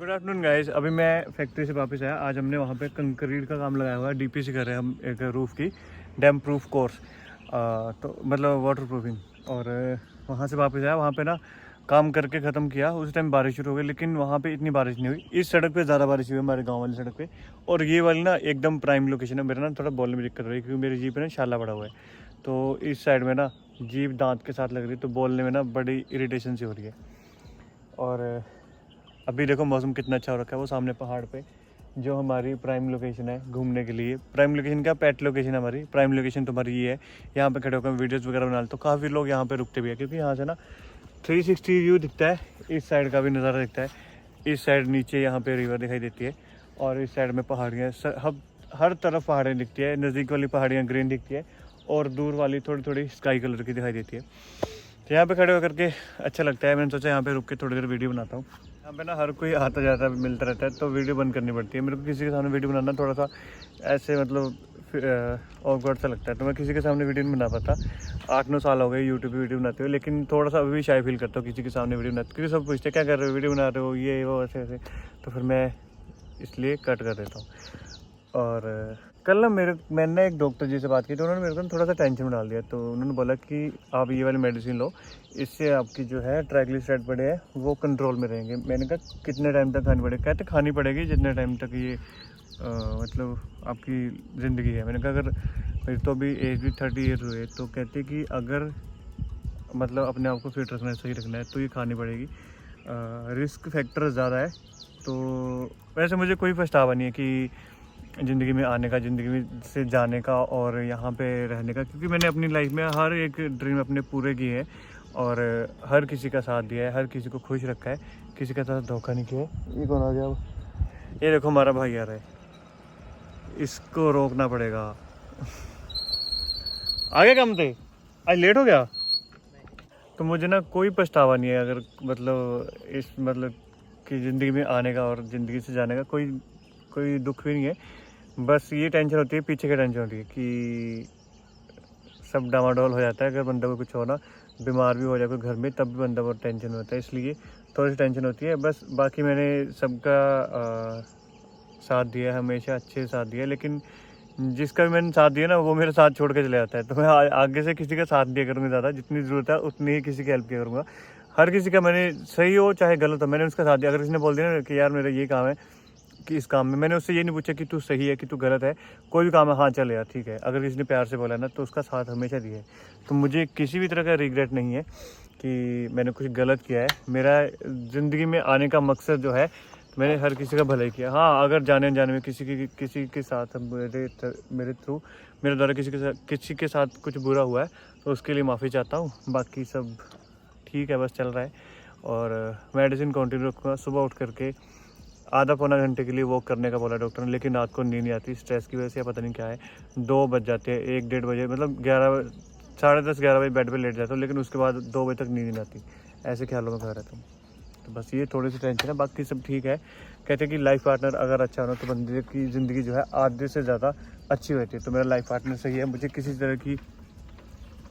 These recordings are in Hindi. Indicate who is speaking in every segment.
Speaker 1: Good afternoon guys. अभी मैं फैक्ट्री से वापस आया। आज हमने वहाँ पे कंक्रीट का काम लगाया हुआ है। डीपीसी कर रहे हैं हम एक रूफ़ की डैम प्रूफ कोर्स, तो मतलब वाटर प्रूफिंग। और वहाँ से वापस आया। वहाँ पे ना काम करके ख़त्म किया, उस टाइम बारिश शुरू हो गई, लेकिन वहाँ पे इतनी बारिश नहीं हुई। इस सड़क पे ज़्यादा बारिश हुई है, हमारे गाँव वाली सड़क पे। और ये वाली ना एकदम प्राइम लोकेशन है। मेरा ना थोड़ा बोलने में दिक्कत हो रही है क्योंकि मेरी जीप है ना शाला पड़ा हुआ है, तो इस साइड में ना जीप दांत के साथ लग रही है, तो बोलने में ना बड़ी इरीटेशन सी हो रही है। और अभी देखो मौसम कितना अच्छा हो रखा है। वो सामने पहाड़ पे जो हमारी प्राइम लोकेशन है घूमने के लिए, प्राइम लोकेशन क्या पेट लोकेशन है हमारी, प्राइम लोकेशन तुम्हारी ये है। यहाँ पे खड़े होकर वीडियोस वगैरह बना तो काफ़ी लोग यहाँ पे रुकते भी हैं, क्योंकि यहाँ से ना 360 व्यू दिखता है। इस साइड का भी नज़ारा दिखता है, इस साइड नीचे यहाँ पे रिवर दिखाई देती है, और इस साइड में पहाड़ियाँ, हर तरफ पहाड़ियाँ दिखती है। नज़दीक वाली पहाड़ियाँ ग्रीन दिखती है, और दूर वाली थोड़ी थोड़ी स्काई कलर की दिखाई देती है। तो यहाँ पे खड़े होकर के अच्छा लगता है। मैंने सोचा यहाँ पे रुक के थोड़ी देर वीडियो बनाता हूँ। यहाँ पे ना हर कोई आता जाता मिलता रहता है, तो वीडियो बंद करनी पड़ती है। मेरे को किसी के सामने वीडियो बनाना थोड़ा सा ऐसे मतलब ऑकवर्ड सा लगता है, तो मैं किसी के सामने वीडियो नहीं बना पाता। 8-9 साल हो गए यूट्यूब पे वीडियो बनाते हुए, लेकिन थोड़ा सा अभी भी शाय फील करता हूँ किसी के सामने वीडियो बनाते, क्योंकि सब पूछते क्या कर रहे हो, वीडियो बना रहे हो, ये वो ऐसे ऐसे। तो फिर मैं इसलिए कट कर देता हूँ। और कल ना मैंने एक डॉक्टर जी से बात की, तो उन्होंने मेरे को थोड़ा सा टेंशन में डाल दिया। तो उन्होंने बोला कि आप ये वाली मेडिसिन लो, इससे आपकी जो है ट्राइग्लिसराइड बढ़े हैं वो कंट्रोल में रहेंगे। मैंने कहा कितने टाइम तक खानी पड़ेगी? कहते खानी पड़ेगी जितने टाइम तक ये मतलब आपकी ज़िंदगी है। मैंने कहा अगर मेरी तो अभी एज भी 30 ईयर हुए, तो कहते कि अगर मतलब अपने आप को फिट रखना है, सही रखना है, तो ये खानी पड़ेगी। रिस्क फैक्टर ज़्यादा है। तो वैसे मुझे कोई पछतावा नहीं है कि ज़िंदगी में आने का, ज़िंदगी में से जाने का और यहाँ पे रहने का, क्योंकि मैंने अपनी लाइफ में हर एक ड्रीम अपने पूरे किए हैं, और हर किसी का साथ दिया है, हर किसी को खुश रखा है, किसी के साथ धोखा नहीं किया है। ये कौन आ गया अब? ये देखो हमारा भाई आ रहा है, इसको रोकना पड़ेगा। आगे कम थे, आज लेट हो गया। तो मुझे ना कोई पछतावा नहीं है, अगर मतलब इस मतलब कि ज़िंदगी में आने का और ज़िंदगी से जाने का कोई दुख भी नहीं है। बस ये टेंशन होती है, पीछे की टेंशन होती है कि सब डामाडोल हो जाता है। अगर बंदा को कुछ हो ना, बीमार भी हो जाए कोई घर में, तब भी बंदा बहुत टेंशन होता है, इसलिए थोड़ी सी टेंशन होती है बस। बाकी मैंने सबका साथ दिया है, हमेशा अच्छे से साथ दिया है, लेकिन जिसका भी मैंने साथ दिया ना, वो मेरे साथ छोड़ के चले जाता है। तो मैं आगे से किसी का साथ दिया करूँगा ज़्यादा, जितनी ज़रूरत है उतनी ही किसी की हेल्प किया करूँगा। हर किसी का, मैंने सही हो चाहे गलत हो, मैंने उसका साथ दिया। अगर किसी ने बोल दिया ना कि यार मेरा ये काम है, कि इस काम में, मैंने उससे ये नहीं पूछा कि तू सही है कि तू गलत है, कोई भी काम है, हाँ चल यार ठीक है। अगर किसी ने प्यार से बोला ना, तो उसका साथ हमेशा दिया है। तो मुझे किसी भी तरह का रिग्रेट नहीं है कि मैंने कुछ गलत किया है। मेरा ज़िंदगी में आने का मकसद जो है, मैंने हर किसी का भला ही किया। हाँ, अगर जाने अनजाने में किसी के साथ मेरे थ्रू, मेरे द्वारा किसी के साथ कुछ बुरा हुआ है, तो उसके लिए माफ़ी चाहता हूँ। बाकी सब ठीक है, बस चल रहा है। और मेडिसिन कंटिन्यू रखूँगा। सुबह उठ करके आधा पौना घंटे के लिए वॉक करने का बोला डॉक्टर ने, लेकिन रात को नींद नहीं आती, स्ट्रेस की वजह से, पता नहीं क्या है। 2 बज जाते हैं, 1-1:30 बजे, मतलब 10:30-11 बजे बेड पे लेट जाता हूँ, लेकिन उसके बाद 2 बजे तक नींद नहीं आती। ऐसे ख्यालों में खड़ा रहता हूँ। तो बस ये थोड़ी सी टेंशन है, बाकी सब ठीक है। कहते हैं कि लाइफ पार्टनर अगर अच्छा हो तो बंदे की ज़िंदगी जो है आधे से ज़्यादा अच्छी होती है। तो मेरा लाइफ पार्टनर सही है, मुझे किसी तरह की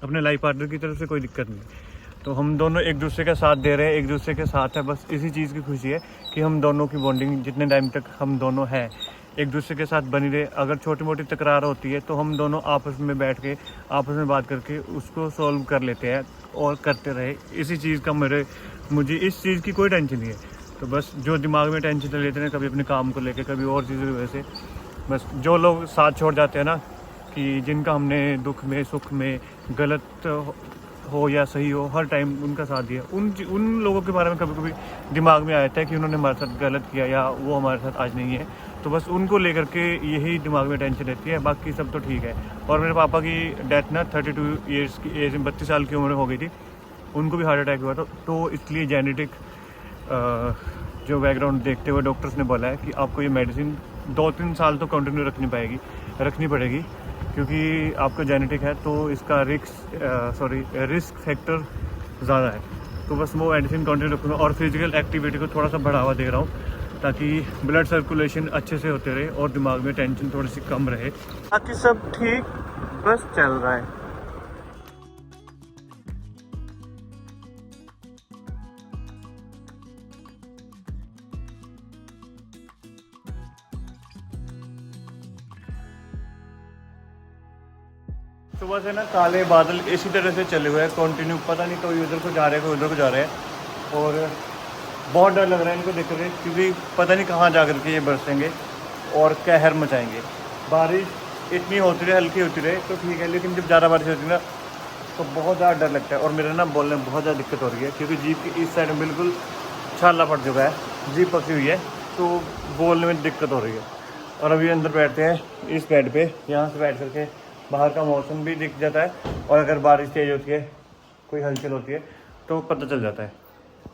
Speaker 1: अपने लाइफ पार्टनर की तरफ से कोई दिक्कत नहीं। तो हम दोनों एक दूसरे का साथ दे रहे हैं, एक दूसरे के साथ है, बस इसी चीज़ की खुशी है कि हम दोनों की बॉन्डिंग जितने टाइम तक हम दोनों हैं एक दूसरे के साथ बनी रहे। अगर छोटी मोटी तकरार होती है तो हम दोनों आपस में बैठ के, आपस में बात करके उसको सॉल्व कर लेते हैं, और करते रहे। इसी चीज़ का मुझे इस चीज़ की कोई टेंशन नहीं है। तो बस जो दिमाग में टेंशन चल लेते हैं, कभी अपने काम को लेकर, कभी और चीज़ों की वजह से, बस जो लोग साथ छोड़ जाते हैं ना, कि जिनका हमने दुख में सुख में, गलत हो या सही हो, हर टाइम उनका साथ दिया, उन लोगों के बारे में कभी कभी दिमाग में आता है कि उन्होंने हमारे साथ गलत किया, या वो हमारे साथ आज नहीं है। तो बस उनको लेकर के यही दिमाग में टेंशन रहती है, बाकी सब तो ठीक है। और मेरे पापा की डेथ ना 32 ईयर्स की एज में, 32 साल की उम्र हो गई थी, उनको भी हार्ट अटैक हुआ था। तो इसलिए जेनेटिक जो बैकग्राउंड देखते हुए डॉक्टर्स ने बोला है कि आपको ये मेडिसिन 2-3 साल तो कंटिन्यू रखनी पड़ेगी, क्योंकि आपका जेनेटिक है, तो इसका रिस्क फैक्टर ज़्यादा है। तो बस वो मेडिसिन कंटिन्यू रखूँगा, और फिजिकल एक्टिविटी को थोड़ा सा बढ़ावा दे रहा हूँ, ताकि ब्लड सर्कुलेशन अच्छे से होते रहे और दिमाग में टेंशन थोड़ी सी कम रहे। बाकी सब ठीक, बस चल रहा है। सुबह से ना काले बादल इसी तरह से चले हुए हैं कंटिन्यू, पता नहीं कोई उधर को जा रहे हैं कोई उधर को जा रहे हैं, और बहुत डर लग रहा है इनको देख कर, क्योंकि पता नहीं कहाँ जा कर के ये बरसेंगे और कहर मचाएंगे। बारिश इतनी होती रहे, हल्की होती रहे तो ठीक है, लेकिन जब ज़्यादा बारिश होती है ना तो बहुत ज़्यादा डर लगता है। और मेरे ना बोलने में बहुत ज़्यादा दिक्कत हो रही है, क्योंकि जीप की इस साइड में बिल्कुल छाला पड़ चुका है, जीप पकी हुई है, तो बोलने में दिक्कत हो रही है। और अभी अंदर बैठते हैं इस बेड पे, यहाँ से बैठ करके बाहर का मौसम भी दिख जाता है, और अगर बारिश तेज़ होती है, कोई हलचल होती है तो पता चल जाता है।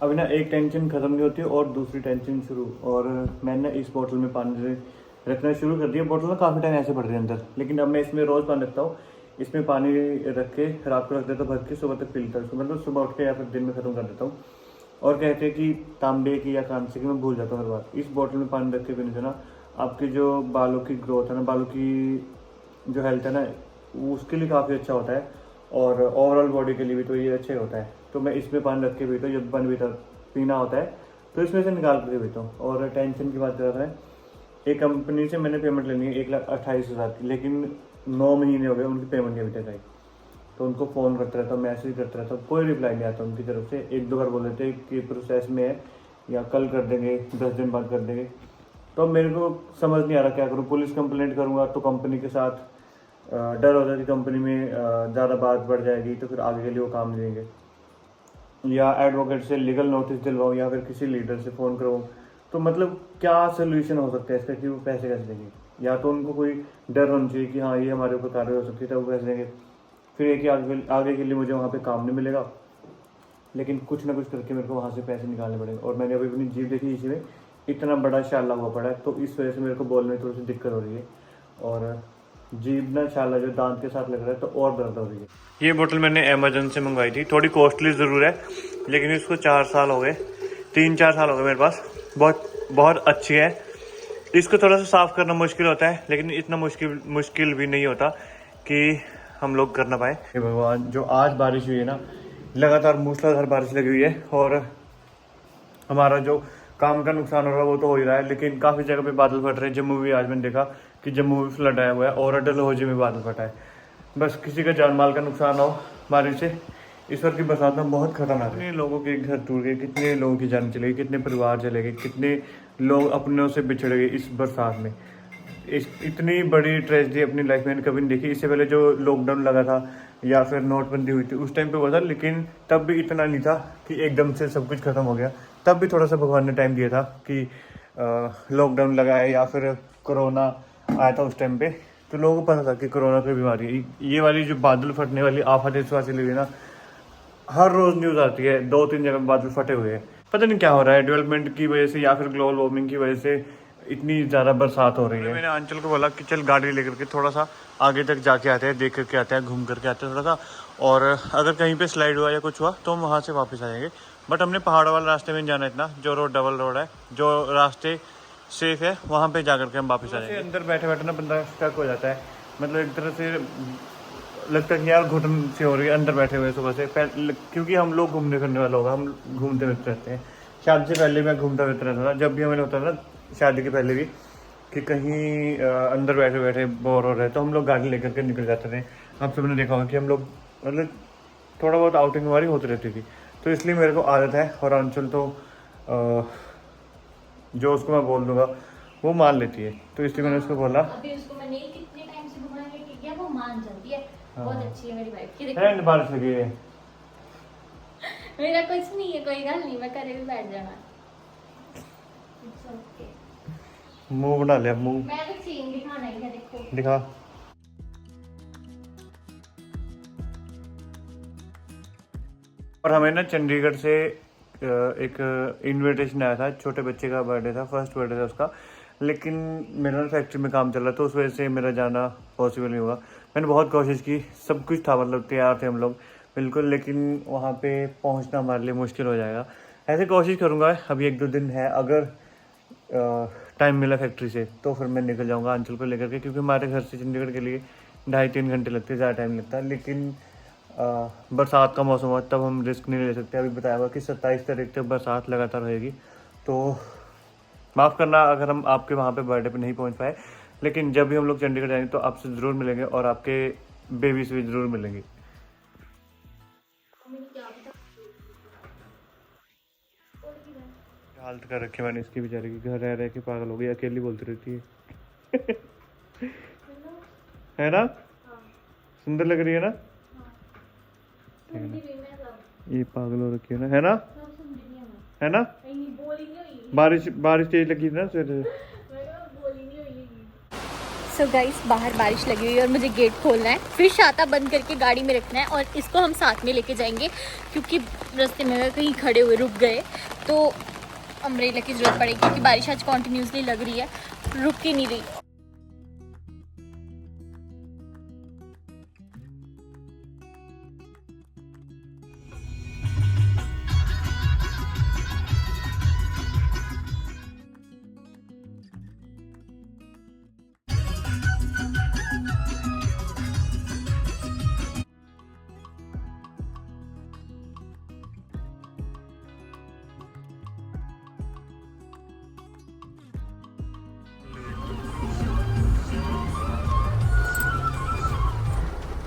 Speaker 1: अभी ना एक टेंशन ख़त्म नहीं होती और दूसरी टेंशन शुरू। और मैंने इस बोतल में पानी रखना शुरू कर दिया। बोतल में काफ़ी टाइम ऐसे पड़ रही है अंदर, लेकिन अब मैं इसमें रोज़ पानी रखता हूँ। इसमें पानी रख के रात को रख देता हूँ भर के, सुबह तक पी लेता हूँ, मतलब सुबह उठ के या फिर दिन में ख़त्म कर देता हूँ। और कहते हैं कि तांबे की या कांसे की, मैं भूल जाता हूँ हर बार। इस बोतल में पानी रख के पीने से ना आपकी जो बालों की ग्रोथ है ना, बालों की जो हेल्थ है ना, उसके लिए काफ़ी अच्छा होता है, और ओवरऑल बॉडी के लिए भी तो ये अच्छा ही होता है। तो मैं इसमें पानी रख के पीता हूँ, जब पानी पीना होता है तो इसमें से निकाल कर पीता हूँ। और टेंशन की बात कर रहा है, एक कंपनी से मैंने पेमेंट लेनी है 1,28,000 की, लेकिन 9 महीने हो गए उनकी पेमेंट नहीं अभी तक आई। तो उनको फ़ोन करता रहता हूँ, मैसेज करता रहता हूँ, कोई रिप्लाई नहीं आता उनकी तरफ से। 1-2 बार बोल देते कि प्रोसेस में है या कल कर देंगे, 10 दिन बाद कर देंगे। तो मेरे को समझ नहीं आ रहा क्या करूँ। पुलिस कंप्लेंट करूँगा तो कंपनी के साथ डर होता है कि कंपनी में ज़्यादा बात बढ़ जाएगी, तो फिर आगे के लिए वो काम नहीं देंगे, या एडवोकेट से लीगल नोटिस दिलवाऊँ, या फिर किसी लीडर से फ़ोन करवाऊँ। तो मतलब क्या सोल्यूशन हो सकता है इसका कि वो पैसे कैसे देंगे? या तो उनको कोई डर होना चाहिए कि हाँ ये हमारे ऊपर कार्रवाई हो सकती है, तो वो पैसे देंगे। फिर एक आगे के लिए मुझे वहाँ पे काम नहीं मिलेगा, लेकिन कुछ ना कुछ करके मेरे को वहाँ से पैसे निकालने पड़ेंगे। और मैंने अभी अपनी जीप देखी, इसी में इतना बड़ा शाला हुआ पड़ा है, तो इस वजह से मेरे को बोलने में थोड़ी सी दिक्कत हो रही है। और जीभ ना शाला जो दांत के साथ लग रहा है तो और दर्द हो रही है। ये बोतल मैंने अमेजन से मंगवाई थी, थोड़ी कॉस्टली ज़रूर है, लेकिन इसको 4 साल हो गए, 3-4 साल हो गए मेरे पास। बहुत अच्छी है। इसको थोड़ा सा साफ़ करना मुश्किल होता है, लेकिन इतना मुश्किल भी नहीं होता कि हम लोग कर ना पाए। भगवान, जो आज बारिश हुई है ना, लगातार मूसलाधार बारिश लगी हुई है, और हमारा जो काम का नुकसान हो रहा है वो तो हो ही रहा है, लेकिन काफ़ी जगह पे बादल फट रहे हैं। जम्मू भी आज मैंने देखा कि जम्मू भी फ्लड आया हुआ है, और डलहौजी में बादल फटा है। बस किसी का जान माल का नुकसान हो बारिश से। इस बार की बरसात में बहुत खतरनाक है। कितने लोगों के घर टूट गए, कितने लोगों की जान चली गई, कितने परिवार चले गए, कितने लोग अपनों से बिछड़ गए इस बरसात में। इतनी बड़ी ट्रेजेडी अपनी लाइफ में कभी नहीं देखी। इससे पहले जो लॉकडाउन लगा था या फिर नोटबंदी हुई थी, उस टाइम पे हुआ था, लेकिन तब भी इतना नहीं था कि एकदम से सब कुछ खत्म हो गया। तब भी थोड़ा सा भगवान ने टाइम दिया था कि लॉकडाउन लगा है या फिर कोरोना आया था उस टाइम पे, तो लोगों को पता था कि कोरोना की बीमारी है। ये वाली जो बादल फटने वाली आफत इस बार चली हुई ना, हर रोज़ न्यूज़ आती है 2-3 जगह बादल फटे हुए हैं। पता नहीं क्या हो रहा है, डेवलपमेंट की वजह से या फिर ग्लोबल वार्मिंग की वजह से इतनी ज़्यादा बरसात हो रही है। मैंने अंचल को बोला कि चल गाड़ी लेकर के थोड़ा सा आगे तक जाके आते हैं, देख करके आते हैं, घूम करके आते हैं थोड़ा सा, और अगर कहीं पे स्लाइड हुआ या कुछ हुआ तो हम वहाँ से वापस आ जाएंगे। बट हमने पहाड़ वाले रास्ते में जाना, इतना जो रोड डबल रोड है, जो रास्ते सेफ है, वहाँ पे जा करके हम वापस आ जाएंगे। अंदर बैठे बैठे ना बंदा स्टक हो जाता है, मतलब एक तरह से लगता है कि यार घुटन सी हो रही है अंदर बैठे हुए सुबह से। क्योंकि हम लोग घूमने फिरने वाले होगा, हम घूमते फिरते रहते हैं। शादी से पहले मैं घूमता फिरता रहता था, जब भी हमें होता था ना, शादी के पहले भी, कि कहीं अंदर बैठे बैठे बोर हो रहे तो हम लोग गाड़ी लेकर के निकल जाते थे। आप सबने देखा होगा कि हम लोग मतलब थोड़ा बहुत आउटिंग हमारी होती रहती थी, तो इसलिए मेरे को आदत है। और अंचल तो जो उसको मैं बोल दूँगा वो मान लेती है, तो इसलिए मैंने उसको बोला।
Speaker 2: अभी उसको मैंने कितने टाइम से घुमाने के किया, वो मान जाती है। बहुत अच्छी है मेरी वाइफ की।
Speaker 1: देखो बारिश लगी है।
Speaker 2: मेरा कुछ नहीं है, कोई गल नहीं, मैं करे भी बैठ जाना।
Speaker 1: मुंह बना लिया, मुंह
Speaker 2: मैं तो सीन दिखाना ही है, देखो
Speaker 1: दिखा। और हमें ना चंडीगढ़ से एक इनविटेशन आया था, छोटे बच्चे का बर्थडे था, फर्स्ट बर्थडे था उसका, लेकिन मेरा ना फैक्ट्री में काम चल रहा था, तो उस वजह से मेरा जाना पॉसिबल नहीं हुआ। मैंने बहुत कोशिश की, सब कुछ था, मतलब तैयार थे हम लोग बिल्कुल, लेकिन वहाँ पे पहुँचना हमारे लिए मुश्किल हो जाएगा। ऐसे कोशिश करूँगा, अभी 1-2 दिन है, अगर टाइम मिला फैक्ट्री से तो फिर मैं निकल जाऊँगा अंचल को लेकर के, क्योंकि हमारे घर से चंडीगढ़ के लिए 2.5-3 घंटे लगते हैं, ज़्यादा टाइम लगता है। लेकिन बरसात का मौसम हो तब हम रिस्क नहीं ले सकते। अभी बताया हुआ कि 27 तारीख तक बरसात लगातार रहेगी, तो माफ़ करना अगर हम आपके वहाँ पे बर्थडे पे नहीं पहुँच पाए, लेकिन जब भी हम लोग चंडीगढ़ जाएंगे तो आपसे ज़रूर मिलेंगे और आपके बेबी से भी जरूर मिलेंगे। हालत कर रखी मैंने इसकी बेचारे की, घर रह रह के पागल हो गई, अकेली बोलती रहती है। है ना? सुंदर लग रही है ना? ये पागल हो रखी है ना, है ना? है ना? बारिश बारिश तेज लगी थी ना सवेरे।
Speaker 2: सो गाइस, बाहर बारिश लगी हुई है और मुझे गेट खोलना है, फिर छाता बंद करके गाड़ी में रखना है और इसको हम साथ में लेके जाएंगे, क्योंकि रास्ते में अगर कहीं खड़े हुए रुक गए तो अम्ब्रेला की जरूरत पड़ेगी, क्योंकि बारिश आज कॉन्टिन्यूसली लग रही है, रुक ही नहीं रही।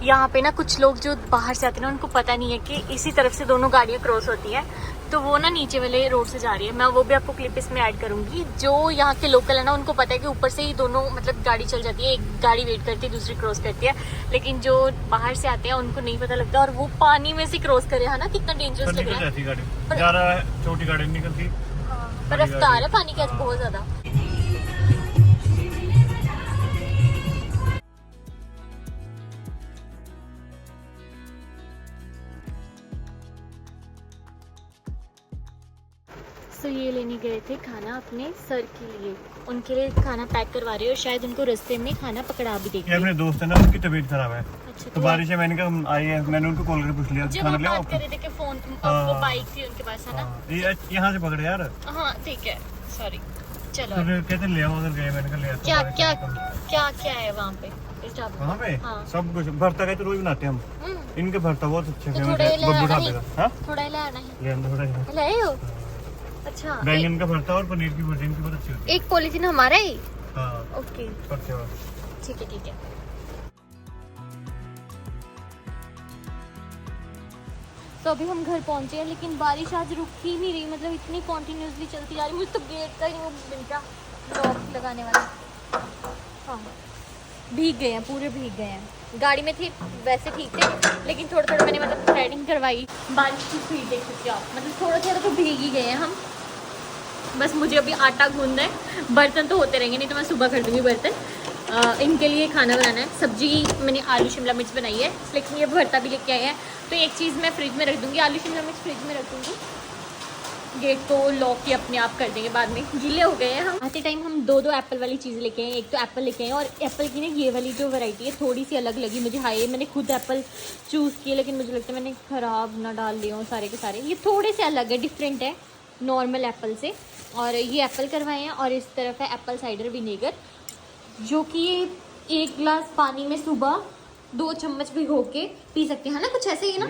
Speaker 2: यहाँ पे ना कुछ लोग जो बाहर से आते हैं ना, उनको पता नहीं है कि इसी तरफ से दोनों गाड़ियाँ क्रॉस होती हैं, तो वो ना नीचे वाले रोड से जा रही है। मैं वो भी आपको क्लिप इसमें ऐड करूंगी। जो यहाँ के लोकल है ना, उनको पता है कि ऊपर से ही दोनों मतलब गाड़ी चल जाती है, एक गाड़ी वेट करती है, दूसरी क्रॉस करती है, लेकिन जो बाहर से आते हैं उनको नहीं पता लगता, और वो पानी में से क्रॉस करे है ना, कितना डेंजरस लग रहा है।
Speaker 1: ज्यादा छोटी गाड़ी निकलती,
Speaker 2: पर रफ्तार है पानी की आज बहुत ज्यादा। तो ये लेने गए थे खाना अपने सर के लिए, उनके लिए खाना पैक करवा रहे हो, शायद उनको रास्ते में खाना पकड़ा भी देंगे।
Speaker 1: अपने दोस्त है ना, उनकी तबीयत खराब है।
Speaker 2: अच्छा,
Speaker 1: तो बारिश है, मैंने कहा हम आए हैं, मैंने उनको कॉल करके पूछ लिया
Speaker 2: जब
Speaker 1: खाना
Speaker 2: हम
Speaker 1: ले आओ।
Speaker 2: बात कर रहे थे कि फोन वो बाइक थी उनके पास, है ना?
Speaker 1: ये यहाँ से पकड़े यार।
Speaker 2: हाँ ठीक है, सॉरी। चलो
Speaker 1: तो कहते ले आओ, अगर गए मैंने कहा ले आओ।
Speaker 2: क्या क्या क्या क्या है वहाँ पे इस ढाबे
Speaker 1: वहाँ पे?
Speaker 2: हाँ।
Speaker 1: सब कुछ भरता का तो रोज बनाते हैं हम। इनके भरता बहुत अच्छे
Speaker 2: तो
Speaker 1: हैं,
Speaker 2: थोड़ा ले
Speaker 1: बब्बू
Speaker 2: आना
Speaker 1: ढाबे
Speaker 2: ही,
Speaker 1: का। हाँ?
Speaker 2: थोड़ा ले आना ही।
Speaker 1: ले आना थोड़ा ही।
Speaker 2: ले आए हो? अच्छा,
Speaker 1: बैंगन का भरता और पनीर की भुर्जी इनकी बहुत अच्छी होती है।
Speaker 2: एक पॉलीथीन हमारा ही।
Speaker 1: हाँ
Speaker 2: ओके ठीक है ठीक है। तो अभी हम घर पहुंचे हैं, लेकिन बारिश आज रुक ही नहीं रही, मतलब इतनी कॉन्टिन्यूसली चलती जा रही। मुझे तो गेट का ही वो मिल गया, लॉक लगाने वाला। हाँ, भीग गए हैं, पूरे भीग गए हैं। गाड़ी में थे वैसे ठीक थे, लेकिन थोड़ा थोड़ा मैंने मतलब थ्रेडिंग करवाई। बारिश की स्पीड देख सकते हो आप, मतलब थोड़ा थोड़ा तो भीग ही गए हैं हम। बस मुझे अभी आटा गूंदना है, बर्तन तो होते रहेंगे, नहीं तो मैं सुबह कर दूँगी बर्तन। इनके लिए खाना बनाना है। सब्जी मैंने आलू शिमला मिर्च बनाई है, लेकिन ये भरता भी लेके आए हैं, तो एक चीज़ मैं फ्रिज में रख दूँगी, आलू शिमला मिर्च फ्रिज में रख दूँगी। गेट को लॉक ही अपने आप कर देंगे, बाद में गीले हो गए हैं हम। आते टाइम हम दो एप्पल वाली चीज़ लेके आए। एक तो एप्पल लेके आए, और एप्पल की ना ये वाली जो वैरायटी है थोड़ी सी अलग लगी मुझे। हाय, मैंने खुद एप्पल चूज़ किए, लेकिन मुझे लगता है मैंने ख़राब ना डाल दिए हूँ सारे के सारे। ये थोड़े से अलग है, डिफरेंट है नॉर्मल एप्पल से। और ये एप्पल करवाए हैं, और इस तरफ है एप्पल साइडर विनेगर, जो कि ये 1 गिलास पानी में सुबह 2 चम्मच भिगो के पी सकते हैं ना, कुछ ऐसे ही ना,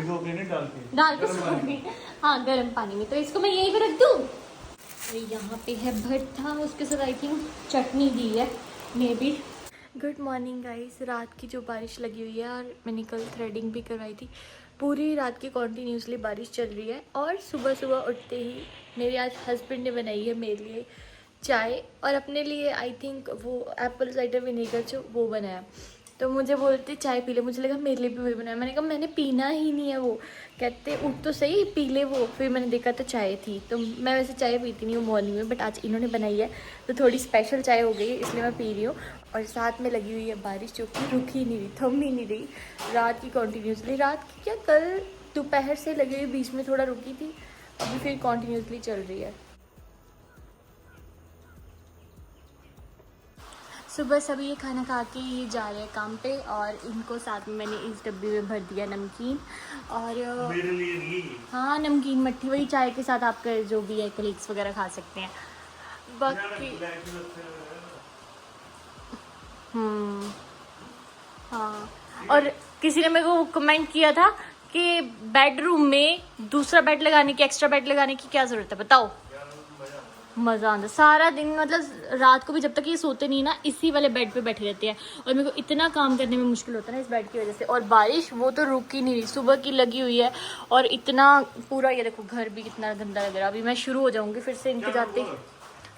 Speaker 2: डाल के हाँ गर्म पानी में। तो इसको मैं यहीं पे रख दूँ। यहाँ पे है भरता, उसके साथ आई थिंक चटनी दी है may be. Good morning guys. रात की जो बारिश लगी हुई है, और मैंने कल थ्रेडिंग भी करवाई थी, पूरी रात की कॉन्टीन्यूसली बारिश चल रही है। और सुबह सुबह उठते ही मेरे आज हस्बैंड ने बनाई है मेरे लिए चाय, और अपने लिए आई थिंक वो एप्पल साइडर विनेगर जो वो बनाया। तो मुझे बोलते चाय पी ले, मुझे लगा मेरे लिए भी वही बनाया। मैंने कहा मैंने पीना ही नहीं है वो। कहते उठ तो सही, पी ले वो। फिर मैंने देखा तो चाय थी। तो मैं वैसे चाय पीती नहीं हूँ मॉर्निंग में, बट आज इन्होंने बनाई है तो थोड़ी स्पेशल चाय हो गई, इसलिए मैं पी रही हूँ। और साथ में लगी हुई है बारिश, जो कि रुक ही नहीं रही, थम ही नहीं रही रात की कॉन्टीन्यूसली। रात की क्या, कल दोपहर से लगी हुई, बीच में थोड़ा रुकी थी, अभी फिर कॉन्टीन्यूसली चल रही है। सुबह सभी ये खाना खा के ये जा रहे हैं काम पे, और इनको साथ में मैंने इस डब्बे में भर दिया नमकीन। और
Speaker 1: मेरे लिए नहीं।
Speaker 2: हाँ, नमकीन मट्ठी वही चाय के साथ आपका जो भी है कलीग्स वगैरह खा सकते हैं। बाकी हाँ, और किसी ने मेरे को कमेंट किया था कि बेडरूम में दूसरा बेड लगाने की, एक्स्ट्रा बेड लगाने की क्या ज़रूरत है, बताओ। मज़ा आता सारा दिन, मतलब रात को भी जब तक ये सोते नहीं ना इसी वाले बेड पे बैठे रहते हैं, और मेरे को इतना काम करने में मुश्किल होता है ना इस बेड की वजह से। और बारिश वो तो रुक ही नहीं रही, सुबह की लगी हुई है, और इतना पूरा ये देखो घर भी कितना गंदा लग रहा है। अभी मैं शुरू हो जाऊंगी फिर से इनके जाते।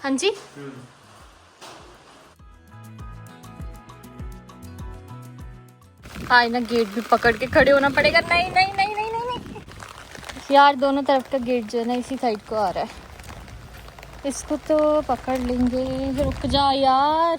Speaker 2: हाँ जी हाँ, ना गेट भी पकड़ के खड़े होना पड़ेगा। नहीं नहीं नहीं नहीं नहीं नहीं यार, दोनों तरफ का गेट जो है ना इसी साइड को आ रहा है, इसको तो पकड़ लेंगे। रुक जा यार,